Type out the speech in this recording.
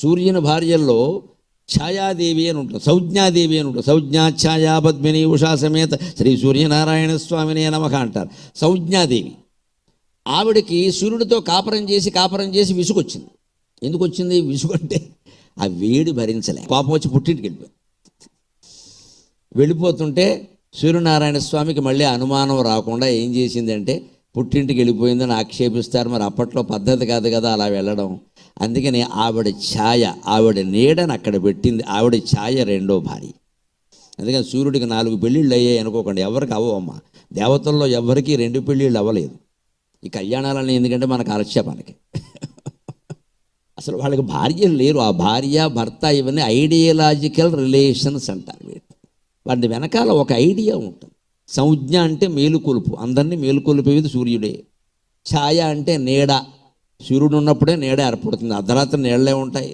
సూర్యుని భార్యల్లో ఛాయాదేవి అని ఉంటుంది, సంజ్ఞాదేవి అని ఉంటుంది. సంజ్ఞా ఛాయా పద్మిని ఉషా సమేత శ్రీ సూర్యనారాయణ స్వామిని నమః అంటారు. సంజ్ఞాదేవి ఆవిడకి సూర్యుడితో కాపురం చేసి విసుగొచ్చింది. ఎందుకు వచ్చింది విసుగు అంటే, ఆ వేడి భరించలే, కోపం వచ్చి పుట్టింటికి వెళ్ళిపోతుంటే సూర్యనారాయణ స్వామికి మళ్ళీ అనుమానం రాకుండా ఏం చేసిందంటే, పుట్టింటికి వెళ్ళిపోయిందని ఆక్షేపిస్తారు. మరి అప్పట్లో పద్ధతి కాదు కదా అలా వెళ్ళడం. అందుకని ఆవిడ ఛాయ, ఆవిడ నీడని అక్కడ పెట్టింది. ఆవిడ ఛాయ రెండో భార్య. అందుకని సూర్యుడికి 4 పెళ్ళిళ్ళు అయ్యాయి అనుకోకండి, ఎవరికి అవ్వమ్మా. దేవతల్లో ఎవరికి 2 పెళ్ళిళ్ళు అవ్వలేదు. ఈ కళ్యాణాలని ఎందుకంటే మనకు ఆలస్యపానికి అసలు వాళ్ళకి భార్యలు లేరు. ఆ భార్య భర్త ఇవన్నీ ఐడియలాజికల్ రిలేషన్స్ అంటారు. వాటి వెనకాల ఒక ఐడియా ఉంటుంది. సంజ్ఞ అంటే మేలుకొలుపు, అందరినీ మేలుకొలిపేది సూర్యుడే. ఛాయ అంటే నీడ, సూర్యుడు ఉన్నప్పుడే నీడ ఏర్పడుతుంది. అర్ధరాత్రి నీడలే ఉంటాయి.